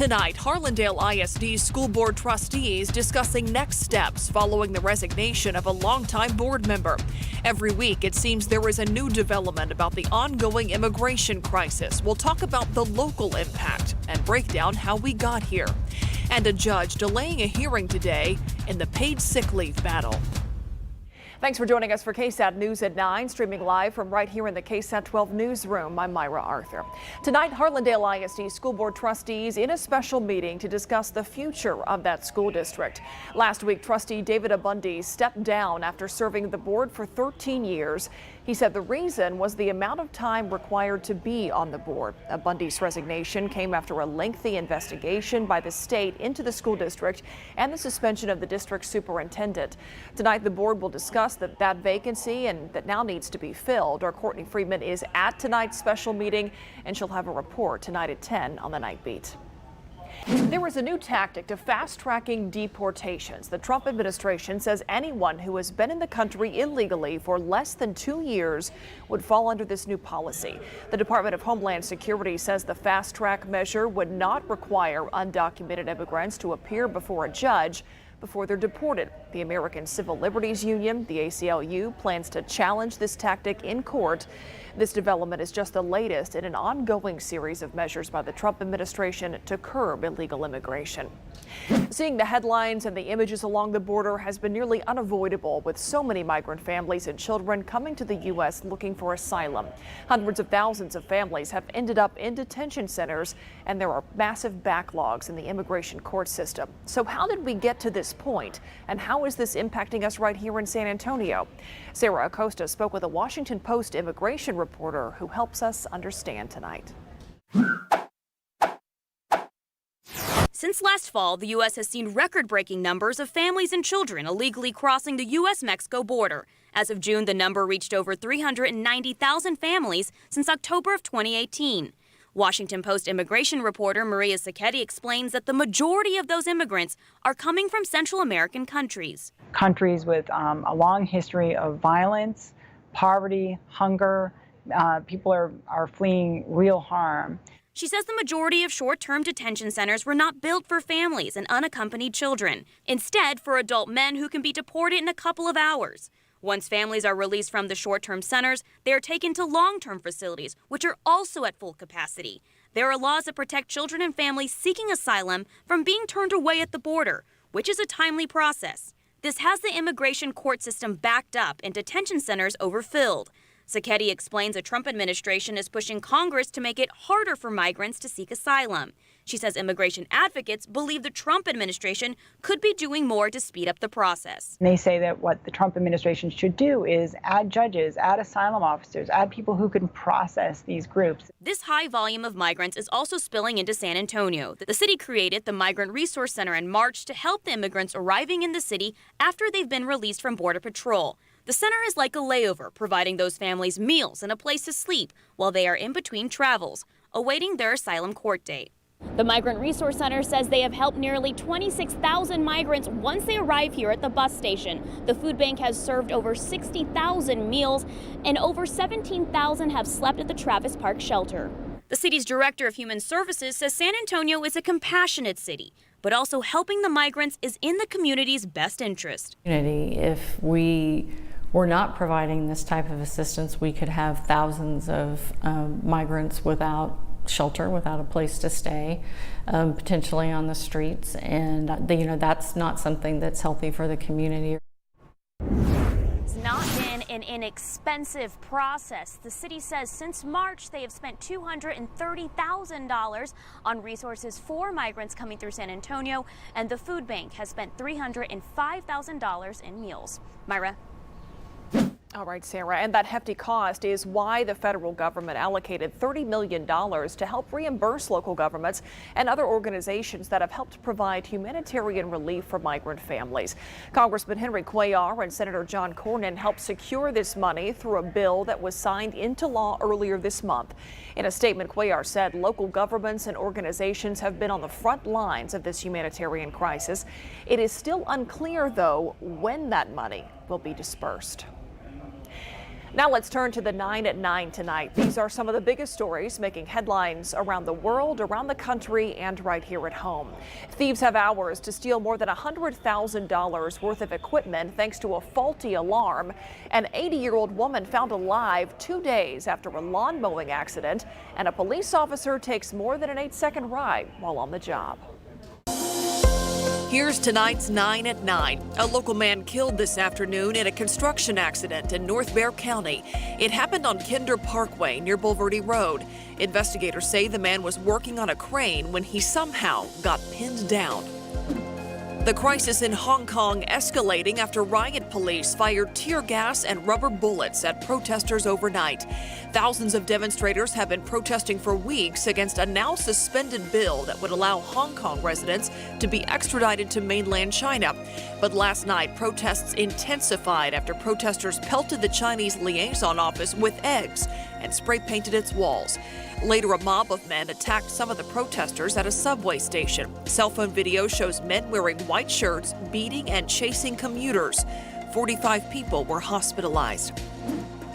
Tonight, Harlandale ISD school board trustees discussing next steps following the resignation of a longtime board member. Every week, it seems there is a new development about the ongoing immigration crisis. We'll talk about the local impact and break down how we got here. And a judge delaying a hearing today in the paid sick leave battle. Thanks for joining us for KSAT News at 9, streaming live from right here in the KSAT 12 newsroom. I'm Myra Arthur. Tonight, Harlandale ISD school board trustees in a special meeting to discuss the future of that school district. Last week, trustee David Abundy stepped down after serving the board for 13 years. He said the reason was the amount of time required to be on the board. Abundy's resignation came after a lengthy investigation by the state into the school district and the suspension of the district superintendent. Tonight, the board will discuss that vacancy and that now needs to be filled. Our Courtney Friedman is at tonight's special meeting, and she'll have a report tonight at 10 on the Night Beat. There is a new tactic to fast-tracking deportations. The Trump administration says anyone who has been in the country illegally for less than 2 years would fall under this new policy. The Department of Homeland Security says the fast-track measure would not require undocumented immigrants to appear before a judge before they're deported. The American Civil Liberties Union, the ACLU, plans to challenge this tactic in court. This development is just the latest in an ongoing series of measures by the Trump administration to curb illegal immigration. Seeing the headlines and the images along the border has been nearly unavoidable, with so many migrant families and children coming to the U.S. looking for asylum. Hundreds of thousands of families have ended up in detention centers, and there are massive backlogs in the immigration court system. So how did we get to this point, and how is this impacting us right here in San Antonio? Sarah Acosta spoke with a Washington Post immigration reporter who helps us understand tonight. Since last fall, the U.S. has seen record-breaking numbers of families and children illegally crossing the U.S.-Mexico border. As of June, the number reached over 390,000 families since October of 2018. Washington Post immigration reporter Maria Sacchetti explains that the majority of those immigrants are coming from Central American countries. Countries with a long history of violence, poverty, hunger. People are fleeing real harm. She says the majority of short-term detention centers were not built for families and unaccompanied children. Instead, for adult men who can be deported in a couple of hours. Once families are released from the short-term centers, they are taken to long-term facilities, which are also at full capacity. There are laws that protect children and families seeking asylum from being turned away at the border, which is a timely process. This has the immigration court system backed up and detention centers overfilled. Sacchetti explains the Trump administration is pushing Congress to make it harder for migrants to seek asylum. She says immigration advocates believe the Trump administration could be doing more to speed up the process. They say that what the Trump administration should do is add judges, add asylum officers, add people who can process these groups. This high volume of migrants is also spilling into San Antonio. The city created the Migrant Resource Center in March to help the immigrants arriving in the city after they've been released from Border Patrol. The center is like a layover, providing those families meals and a place to sleep while they are in between travels, awaiting their asylum court date. The Migrant Resource Center says they have helped nearly 26,000 migrants once they arrive here at the bus station. The food bank has served over 60,000 meals, and over 17,000 have slept at the Travis Park shelter. The city's director of human services says San Antonio is a compassionate city, but also helping the migrants is in the community's best interest. If we were not providing this type of assistance, we could have thousands of migrants without shelter, without a place to stay, potentially on the streets, and that's not something that's healthy for the community. It's not been an inexpensive process. The city says since March they have spent $230,000 on resources for migrants coming through San Antonio, and the food bank has spent $305,000 in meals. Myra. All right, Sarah, and that hefty cost is why the federal government allocated $30 million to help reimburse local governments and other organizations that have helped provide humanitarian relief for migrant families. Congressman Henry Cuellar and Senator John Cornyn helped secure this money through a bill that was signed into law earlier this month. In a statement, Cuellar said local governments and organizations have been on the front lines of this humanitarian crisis. It is still unclear, though, when that money will be dispersed. Now let's turn to the 9 at 9 tonight. These are some of the biggest stories making headlines around the world, around the country, and right here at home. Thieves have hours to steal more than $100,000 worth of equipment thanks to a faulty alarm. An 80-year-old woman found alive 2 days after a lawn mowing accident, and a police officer takes more than an 8-second ride while on the job. Here's tonight's 9 at 9. A local man killed this afternoon in a construction accident in North Bexar County. It happened on Kinder Parkway near Bulverde Road. Investigators say the man was working on a crane when he somehow got pinned down. The crisis in Hong Kong escalating after riot police fired tear gas and rubber bullets at protesters overnight. Thousands of demonstrators have been protesting for weeks against a now suspended bill that would allow Hong Kong residents to be extradited to mainland China. But last night, protests intensified after protesters pelted the Chinese liaison office with eggs and spray painted its walls. Later, a mob of men attacked some of the protesters at a subway station. Cell phone video shows men wearing white shirts, beating and chasing commuters. 45 people were hospitalized.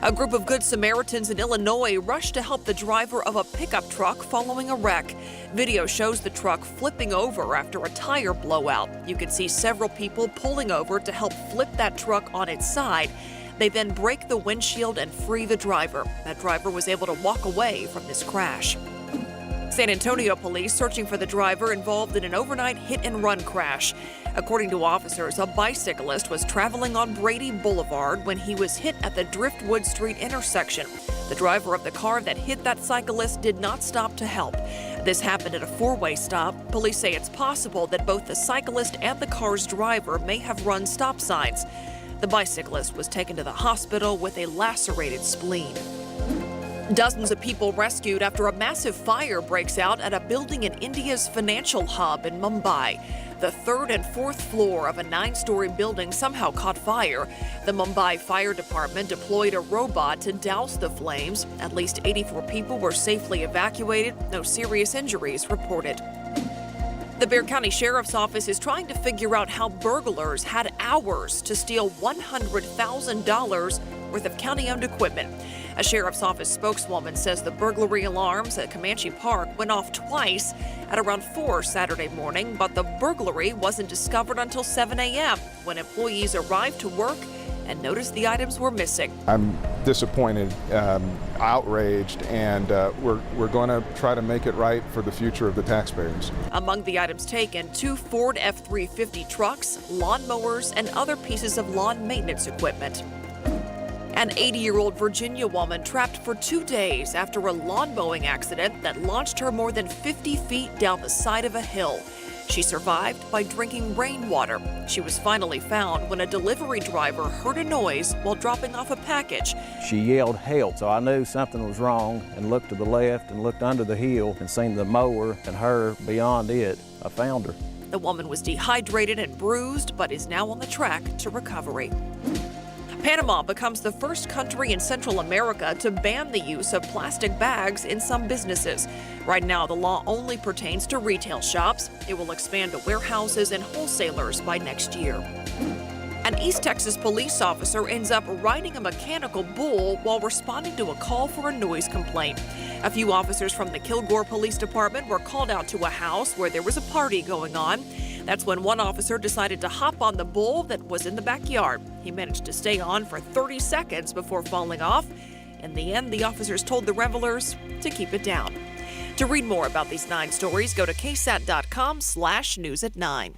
A group of Good Samaritans in Illinois rushed to help the driver of a pickup truck following a wreck. Video shows the truck flipping over after a tire blowout. You can see several people pulling over to help flip that truck on its side. They then break the windshield and free the driver. That driver was able to walk away from this crash. San Antonio police searching for the driver involved in an overnight hit-and-run crash. According to officers, a bicyclist was traveling on Brady Boulevard when he was hit at the Driftwood Street intersection. The driver of the car that hit that cyclist did not stop to help. This happened at a four-way stop. Police say it's possible that both the cyclist and the car's driver may have run stop signs. The bicyclist was taken to the hospital with a lacerated spleen. Dozens of people rescued after a massive fire breaks out at a building in India's financial hub in Mumbai. The third and fourth floor of a 9-story building somehow caught fire. The Mumbai Fire Department deployed a robot to douse the flames. At least 84 people were safely evacuated. No serious injuries reported. The Bexar County Sheriff's Office is trying to figure out how burglars had hours to steal $100,000 worth of county-owned equipment. A Sheriff's Office spokeswoman says the burglary alarms at Comanche Park went off twice at around 4 Saturday morning, but the burglary wasn't discovered until 7 a.m. when employees arrived to work and noticed the items were missing. I'm disappointed, outraged, and we're going to try to make it right for the future of the taxpayers. Among the items taken, 2 Ford F-350 trucks, lawnmowers, and other pieces of lawn maintenance equipment. An 80-year-old Virginia woman trapped for 2 days after a lawn mowing accident that launched her more than 50 feet down the side of a hill. She survived by drinking rainwater. She was finally found when a delivery driver heard a noise while dropping off a package. She yelled help, so I knew something was wrong and looked to the left and looked under the hill and seen the mower and her beyond it. I found her. The woman was dehydrated and bruised, but is now on the track to recovery. Panama becomes the first country in Central America to ban the use of plastic bags in some businesses. Right now, the law only pertains to retail shops. It will expand to warehouses and wholesalers by next year. An East Texas police officer ends up riding a mechanical bull while responding to a call for a noise complaint. A few officers from the Kilgore Police Department were called out to a house where there was a party going on. That's when one officer decided to hop on the bull that was in the backyard. He managed to stay on for 30 seconds before falling off. In the end, the officers told the revelers to keep it down. To read more about these 9 stories, go to ksat.com/news at 9.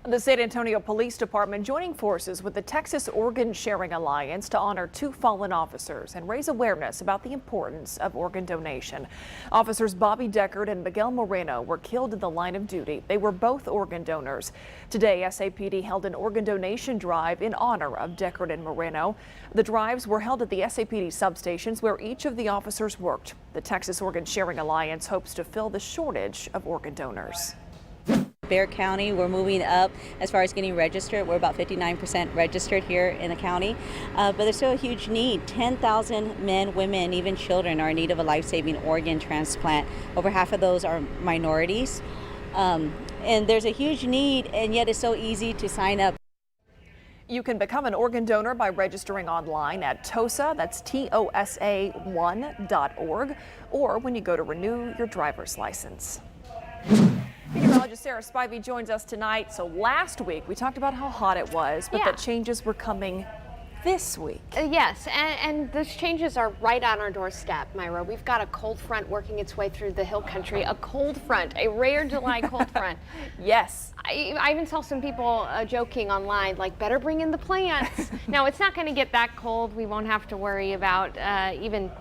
The San Antonio Police Department joining forces with the Texas Organ Sharing Alliance to honor 2 fallen officers and raise awareness about the importance of organ donation. Officers Bobby Deckard and Miguel Moreno were killed in the line of duty. They were both organ donors. Today, SAPD held an organ donation drive in honor of Deckard and Moreno. The drives were held at the SAPD substations where each of the officers worked. The Texas Organ Sharing Alliance hopes to fill the shortage of organ donors. Bexar County, we're moving up as far as getting registered. We're about 59% registered here in the county, but there's still a huge need. 10,000 men, women, even children are in need of a life-saving organ transplant. Over half of those are minorities, and there's a huge need, and yet it's so easy to sign up. You can become an organ donor by registering online at TOSA, that's TOSA1.org, or when you go to renew your driver's license. Meteorologist Sarah Spivey joins us tonight. So last week we talked about how hot it was, but that changes were coming this week. Yes, and those changes are right on our doorstep, Myra. We've got a cold front working its way through the hill country, a cold front, a rare July cold front. Yes. I even saw some people joking online, like, better bring in the plants. Now, it's not going to get that cold. We won't have to worry about even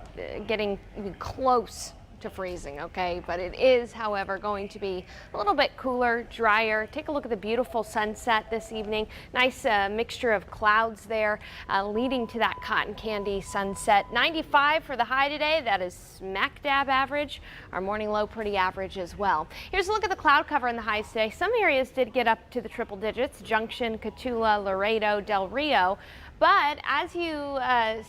getting even close to freezing, okay? But it is, however, going to be a little bit cooler, drier. Take a look at the beautiful sunset this evening. Nice mixture of clouds there leading to that cotton candy sunset. 95 for the high today. That is smack dab average. Our morning low pretty average as well. Here's a look at the cloud cover in the highs today. Some areas did get up to the triple digits. Junction, Cotulla, Laredo, Del Rio. But as you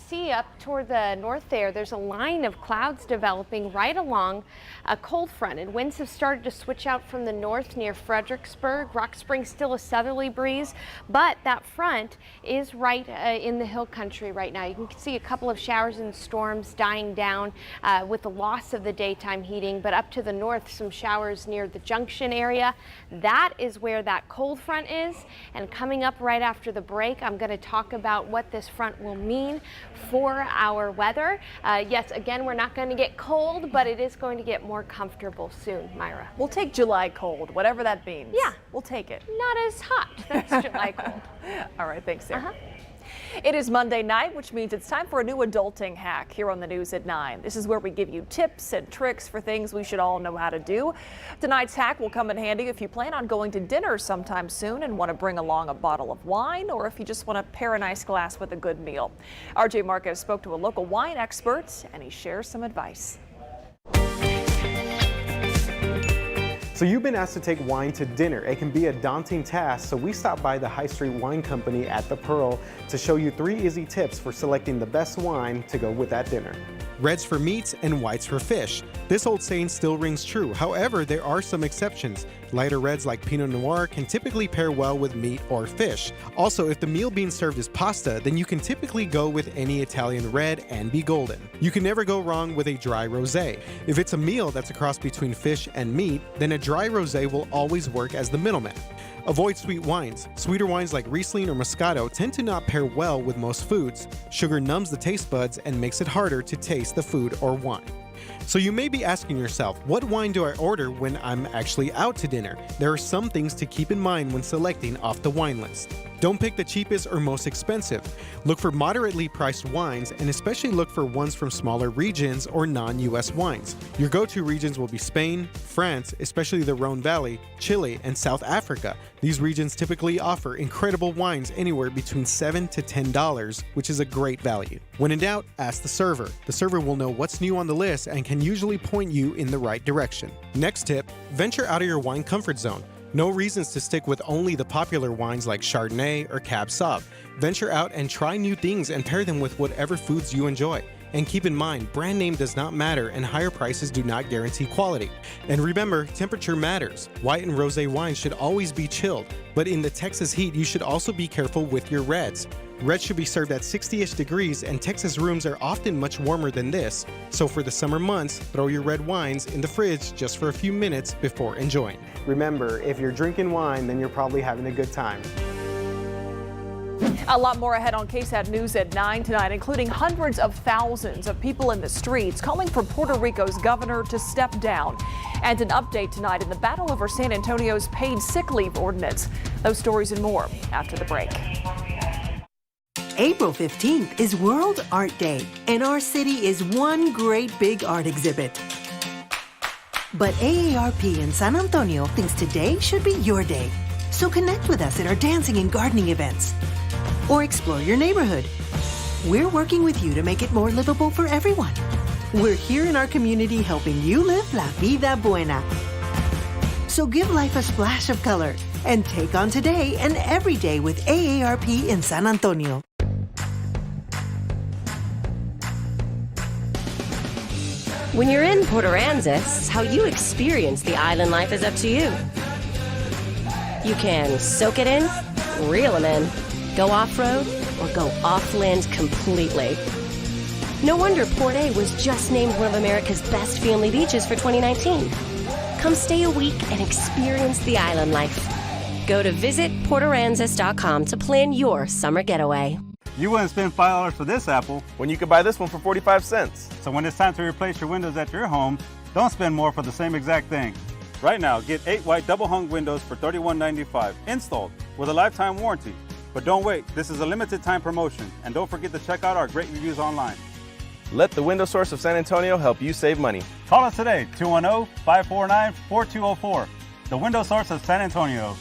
see up toward the north there's a line of clouds developing right along a cold front, and winds have started to switch out from the north near Fredericksburg. Rock Springs still a southerly breeze, but that front is right in the hill country right now. You can see a couple of showers and storms dying down with the loss of the daytime heating, but up to the north, some showers near the Junction area. That is where that cold front is, and coming up right after the break, I'm going to talk about what this front will mean for our weather. Yes, again, we're not going to get cold, but it is going to get more comfortable soon, Myra. We'll take July cold, whatever that means. Yeah. We'll take it. Not as hot. That's July cold. All right, thanks, Sarah. It is Monday night, which means it's time for a new adulting hack here on the news at 9. This is where we give you tips and tricks for things we should all know how to do. Tonight's hack will come in handy if you plan on going to dinner sometime soon and want to bring along a bottle of wine, or if you just want to pair a nice glass with a good meal. RJ Marquez spoke to a local wine expert, and he shares some advice. So you've been asked to take wine to dinner. It can be a daunting task, so we stopped by the High Street Wine Company at the Pearl to show you 3 easy tips for selecting the best wine to go with that dinner. Reds for meats and whites for fish. This old saying still rings true. However, there are some exceptions. Lighter reds like Pinot Noir can typically pair well with meat or fish. Also, if the meal being served is pasta, then you can typically go with any Italian red and be golden. You can never go wrong with a dry rosé. If it's a meal that's a cross between fish and meat, then a dry rosé will always work as the middleman. Avoid sweet wines. Sweeter wines like Riesling or Moscato tend to not pair well with most foods. Sugar numbs the taste buds and makes it harder to taste the food or wine. So you may be asking yourself, what wine do I order when I'm actually out to dinner? There are some things to keep in mind when selecting off the wine list. Don't pick the cheapest or most expensive. Look for moderately priced wines, and especially look for ones from smaller regions or non-US wines. Your go-to regions will be Spain, France, especially the Rhone Valley, Chile, and South Africa. These regions typically offer incredible wines anywhere between $7 to $10, which is a great value. When in doubt, ask the server. The server will know what's new on the list and can usually point you in the right direction. Next tip, venture out of your wine comfort zone. No reasons to stick with only the popular wines like Chardonnay or Cab Sauv. Venture out and try new things and pair them with whatever foods you enjoy. And keep in mind, brand name does not matter and higher prices do not guarantee quality. And remember, temperature matters. White and rosé wines should always be chilled, but in the Texas heat, you should also be careful with your reds. Reds should be served at 60-ish degrees, and Texas rooms are often much warmer than this. So for the summer months, throw your red wines in the fridge just for a few minutes before enjoying. Remember, if you're drinking wine, then you're probably having a good time. A lot more ahead on KSAT News at 9 tonight, including hundreds of thousands of people in the streets calling for Puerto Rico's governor to step down. And an update tonight in the battle over San Antonio's paid sick leave ordinance. Those stories and more after the break. April 15th is World Art Day, and our city is one great big art exhibit. But AARP in San Antonio thinks today should be your day. So connect with us at our dancing and gardening events. Or explore your neighborhood. We're working with you to make it more livable for everyone. We're here in our community helping you live la vida buena. So give life a splash of color and take on today and every day with AARP in San Antonio. When you're in Port Aransas, how you experience the island life is up to you. You can soak it in, reel 'em in, Go off-road or go off-land completely. No wonder Port A was just named one of America's best family beaches for 2019. Come stay a week and experience the island life. Go to visitportaranzas.com to plan your summer getaway. You wouldn't spend $5 for this apple when you could buy this one for 45 cents. So when it's time to replace your windows at your home, don't spend more for the same exact thing. Right now, get 8 white double-hung windows for $31.95 installed with a lifetime warranty. But don't wait, this is a limited time promotion, and don't forget to check out our great reviews online. Let the Window Source of San Antonio help you save money. Call us today, 210-549-4204. The Window Source of San Antonio.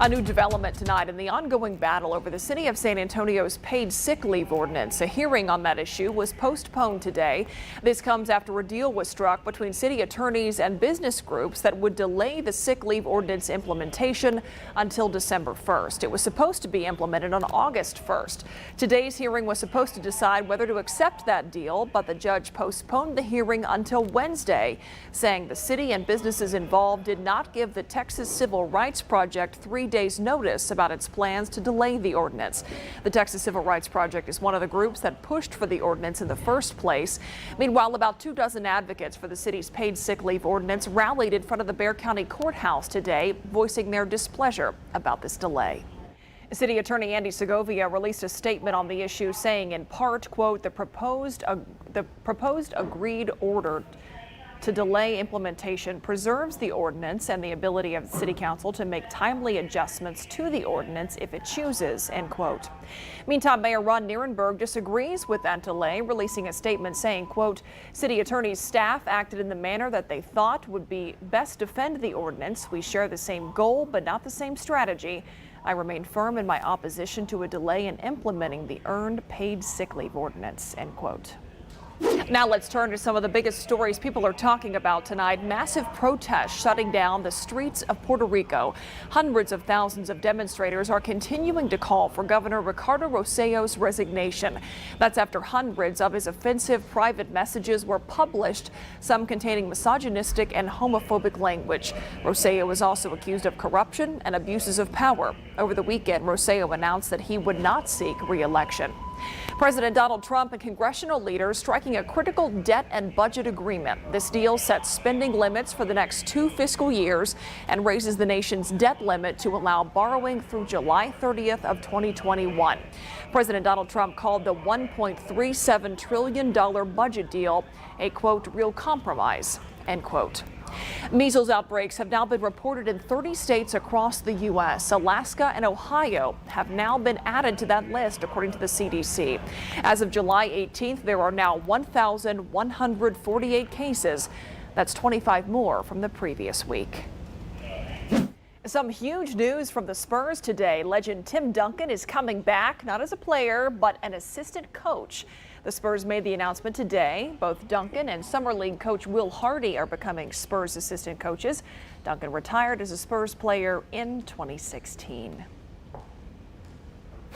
A new development tonight in the ongoing battle over the City of San Antonio's paid sick leave ordinance. A hearing on that issue was postponed today. This comes after a deal was struck between city attorneys and business groups that would delay the sick leave ordinance implementation until December 1st. It was supposed to be implemented on August 1st. Today's hearing was supposed to decide whether to accept that deal, but the judge postponed the hearing until Wednesday, saying the city and businesses involved did not give the Texas Civil Rights Project 3 days notice about its plans to delay the ordinance. The Texas Civil Rights Project is one of the groups that pushed for the ordinance in the first place. Meanwhile, about 24 advocates for the city's paid sick leave ordinance rallied in front of the Bexar County Courthouse today, voicing their displeasure about this delay. City Attorney Andy Segovia released a statement on the issue, saying in part, quote, the proposed agreed order to delay implementation preserves the ordinance and the ability of the City Council to make timely adjustments to the ordinance if it chooses, end quote. Meantime, Mayor Ron Nierenberg disagrees with that delay, releasing a statement saying, quote, City Attorney's staff acted in the manner that they thought would be best defend the ordinance. We share the same goal, but not the same strategy. I remain firm in my opposition to a delay in implementing the earned paid sick leave ordinance, end quote. Now let's turn to some of the biggest stories people are talking about tonight. Massive protests shutting down the streets of Puerto Rico. Hundreds of thousands of demonstrators are continuing to call for Governor Ricardo Rossello's resignation. That's after hundreds of his offensive private messages were published, some containing misogynistic and homophobic language. Rossello was also accused of corruption and abuses of power. Over the weekend, Rossello announced that he would not seek re-election. President Donald Trump and congressional leaders striking a critical debt and budget agreement. This deal sets spending limits for the next 2 fiscal years and raises the nation's debt limit to allow borrowing through July 30th of 2021. President Donald Trump called the $1.37 trillion budget deal a, quote, real compromise, end quote. Measles outbreaks have now been reported in 30 states across the U.S. Alaska and Ohio have now been added to that list, according to the CDC. As of July 18th, there are now 1,148 cases. That's 25 more from the previous week. Some huge news from the Spurs today. Legend Tim Duncan is coming back, not as a player, but an assistant coach. The Spurs made the announcement today. Both Duncan and Summer League coach Will Hardy are becoming Spurs assistant coaches. Duncan retired as a Spurs player in 2016.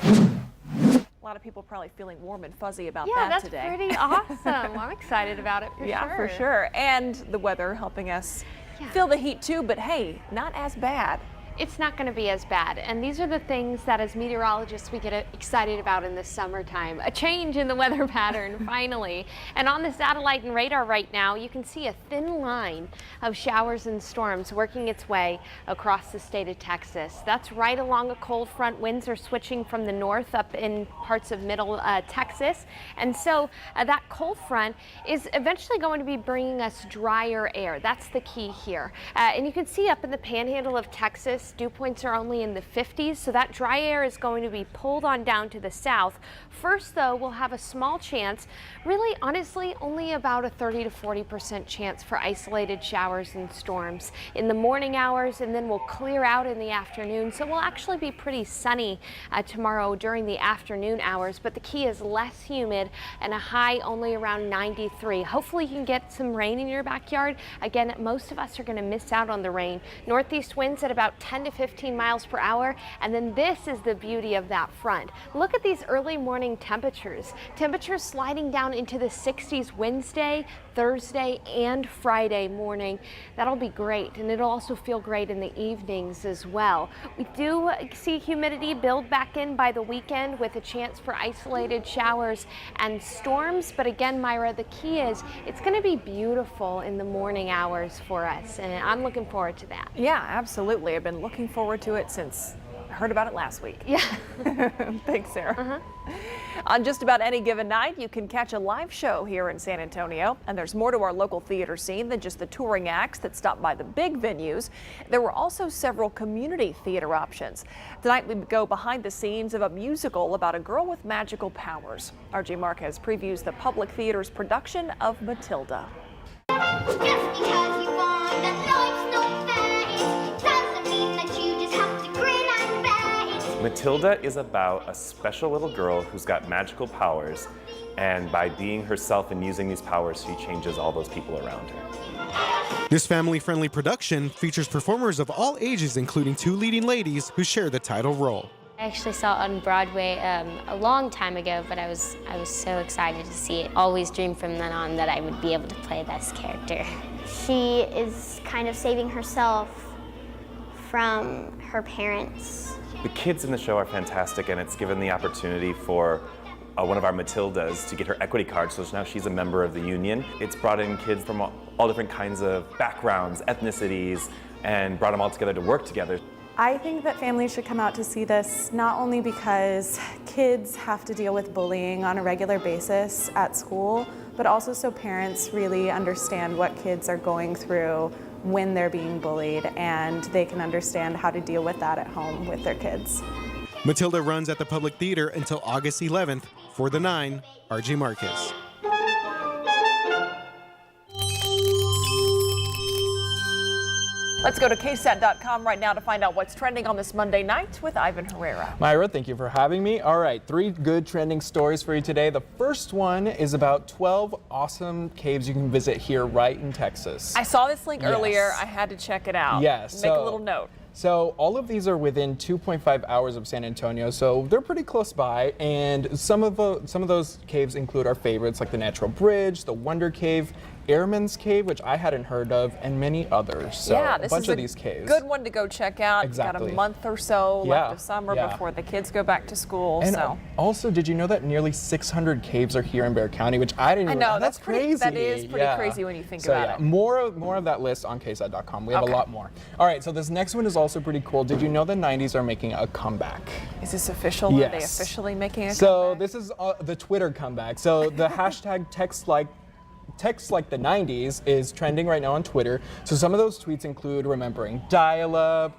A lot of people probably feeling warm and fuzzy about that today. Yeah, that's pretty awesome. I'm excited about it for sure. Yeah, for sure. And the weather helping us feel the heat too, but hey, not as bad. It's not going to be as bad. And these are the things that as meteorologists we get excited about in the summertime. A change in the weather pattern, finally. And on the satellite and radar right now, you can see a thin line of showers and storms working its way across the state of Texas. That's right along a cold front. Winds are switching from the north up in parts of middle Texas. And so that cold front is eventually going to be bringing us drier air. That's the key here. And you can see up in the panhandle of Texas, nice. Dew points are only in the 50s, so that dry air is going to be pulled on down to the south. First, though, we'll have a small chance, really, honestly, only about a 30 to 40% chance for isolated showers and storms in the morning hours, and then we'll clear out in the afternoon. So we'll actually be pretty sunny tomorrow during the afternoon hours, but the key is less humid and a high only around 93. Hopefully you can get some rain in your backyard. Again, most of us are going to miss out on the rain. Northeast winds at about 10 to 15 miles per hour, and then this is the beauty of that front. Look at these early morning temperatures. Temperatures sliding down into the 60s Wednesday, Thursday, and Friday morning. That'll be great, and it'll also feel great in the evenings as well. We do see humidity build back in by the weekend with a chance for isolated showers and storms, but again, Myra, the key is it's going to be beautiful in the morning hours for us, and I'm looking forward to that. Yeah, absolutely. I've been looking forward to it since I heard about it last week. Yeah. Thanks, Sarah. On just about any given night, you can catch a live show here in San Antonio, and there's more to our local theater scene than just the touring acts that stop by the big venues. There were also several community theater options. Tonight, we go behind the scenes of a musical about a girl with magical powers. RJ Marquez previews the Public Theater's production of Matilda. Just because you want that life's no fate doesn't mean that you just have to grin and bear it. Matilda is about a special little girl who's got magical powers, and by being herself and using these powers, she changes all those people around her. This family-friendly production features performers of all ages, including 2 leading ladies who share the title role. I actually saw it on Broadway a long time ago, but I was so excited to see it. Always dreamed from then on that I would be able to play this character. She is kind of saving herself from her parents. The kids in the show are fantastic, and it's given the opportunity for one of our Matildas to get her equity card, so now she's a member of the union. It's brought in kids from all different kinds of backgrounds, ethnicities, and brought them all together to work together. I think that families should come out to see this not only because kids have to deal with bullying on a regular basis at school, but also so parents really understand what kids are going through when they're being bullied, and they can understand how to deal with that at home with their kids. Matilda runs at the Public Theater until August 11th. For the 9, RJ Marquez. Let's go to KSAT.com right now to find out what's trending on this Monday night with Ivan Herrera. Myra, thank you for having me. All right, 3 good trending stories for you today. The first one is about 12 awesome caves you can visit here right in Texas. I saw this link earlier. I had to check it out. Yes. Make a little note. So all of these are within 2.5 hours of San Antonio, so they're pretty close by. And some of those caves include our favorites like the Natural Bridge, the Wonder Cave, Airman's Cave, which I hadn't heard of, and many others. So yeah, a bunch of these caves. Good one to go check out. Exactly. Got a month or so left of summer before the kids go back to school. And so also, did you know that nearly 600 caves are here in Bexar County, which I didn't even know. That's crazy. That is pretty crazy when you think about it. More of that list on KSAT.com. We have a lot more. All right, so this next one is also pretty cool. Did you know the 90s are making a comeback? Is this official? Yes. Are they officially making a comeback? So this is the Twitter comeback. So the hashtag text like the 90s is trending right now on Twitter. So some of those tweets include remembering dial-up,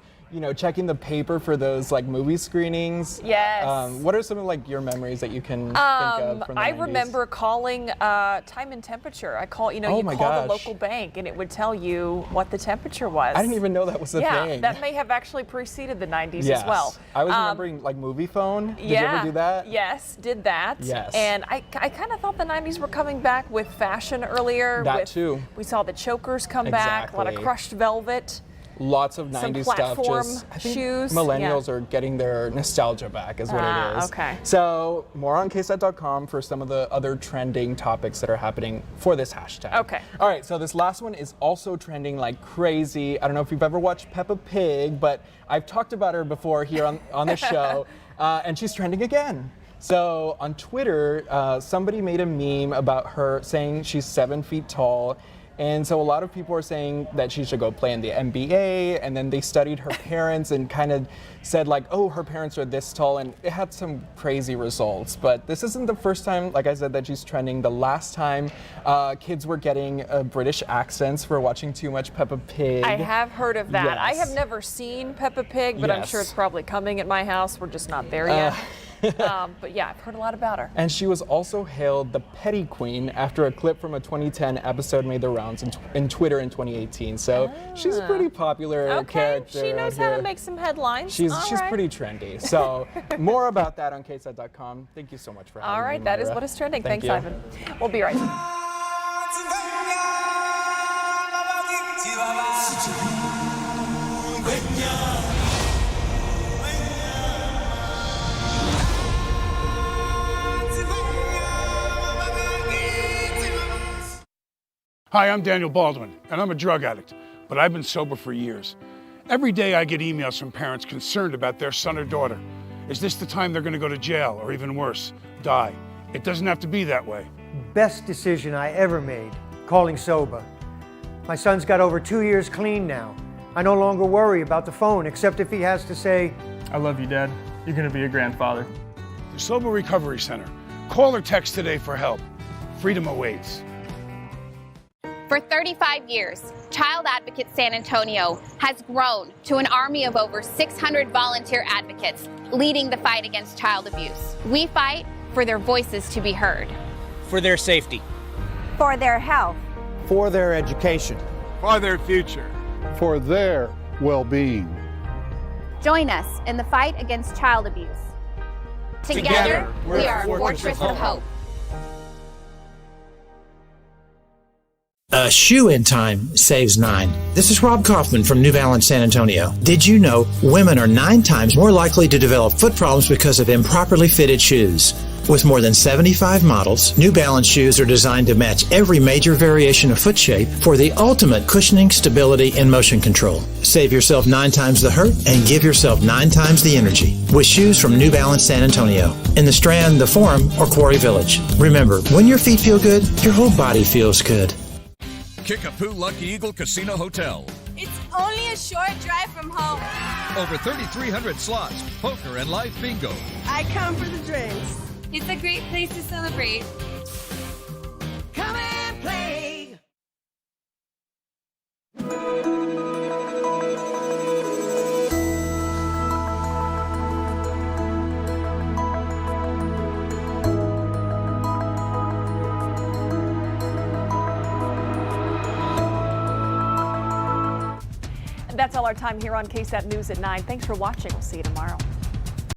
checking the paper for those like movie screenings. Yes. What are some of like your memories that you can think of from the 90s? I remember calling time and temperature. I call, you call the local bank and it would tell you what the temperature was. I didn't even know that was a thing. Yeah, that may have actually preceded the 90s as well. I was remembering like movie phone. Did you ever do that? Yes, did that. Yes. And I kind of thought the 90s were coming back with fashion earlier. That too. We saw the chokers come back, a lot of crushed velvet. Lots of 90s stuff. I think shoes. Millennials are getting their nostalgia back is what it is. Okay. So more on KSAT.com for some of the other trending topics that are happening for this hashtag. Okay. All right, so this last one is also trending like crazy. I don't know if you've ever watched Peppa Pig, but I've talked about her before here on the show, and she's trending again. So on Twitter, somebody made a meme about her saying she's 7 feet tall, And so a lot of people are saying that she should go play in the NBA, and then they studied her parents and kind of said like, oh, her parents are this tall, and it had some crazy results. But this isn't the first time, like I said, that she's trending. The last time kids were getting British accents for watching too much Peppa Pig. I have heard of that. Yes. I have never seen Peppa Pig, but I'm sure it's probably coming at my house. We're just not there yet. But yeah, I've heard a lot about her. And she was also hailed the Petty Queen after a clip from a 2010 episode made the rounds in Twitter in 2018. So she's a pretty popular character. She knows how to make some headlines. She's pretty trendy. So more about that on KSAT.com. Thank you so much for having me. All right, that is what is trending. Thank Thanks, you. Ivan. We'll be right back. Hi, I'm Daniel Baldwin, and I'm a drug addict, but I've been sober for years. Every day I get emails from parents concerned about their son or daughter. Is this the time they're going to go to jail, or even worse, die? It doesn't have to be that way. Best decision I ever made, calling sober. My son's got over 2 years clean now. I no longer worry about the phone, except if he has to say, I love you, Dad. You're going to be a grandfather. The Sober Recovery Center. Call or text today for help. Freedom awaits. For 35 years, Child Advocate San Antonio has grown to an army of over 600 volunteer advocates leading the fight against child abuse. We fight for their voices to be heard. For their safety. For their health. For their education. For their future. For their well-being. Join us in the fight against child abuse. Together, we are a fortress of hope. A shoe in time saves 9. This is Rob Kaufman from New Balance San Antonio. Did you know women are 9 times more likely to develop foot problems because of improperly fitted shoes? With more than 75 models, New Balance shoes are designed to match every major variation of foot shape for the ultimate cushioning, stability, and motion control. Save yourself 9 times the hurt and give yourself 9 times the energy with shoes from New Balance San Antonio in the Strand, the Forum, or Quarry Village. Remember, when your feet feel good, your whole body feels good. Kickapoo Lucky Eagle Casino Hotel. It's only a short drive from home. Over 3,300 slots, poker, and live bingo. I come for the drinks. It's a great place to celebrate. Come and play. That's all our time here on KSAT News at 9. Thanks for watching. We'll see you tomorrow.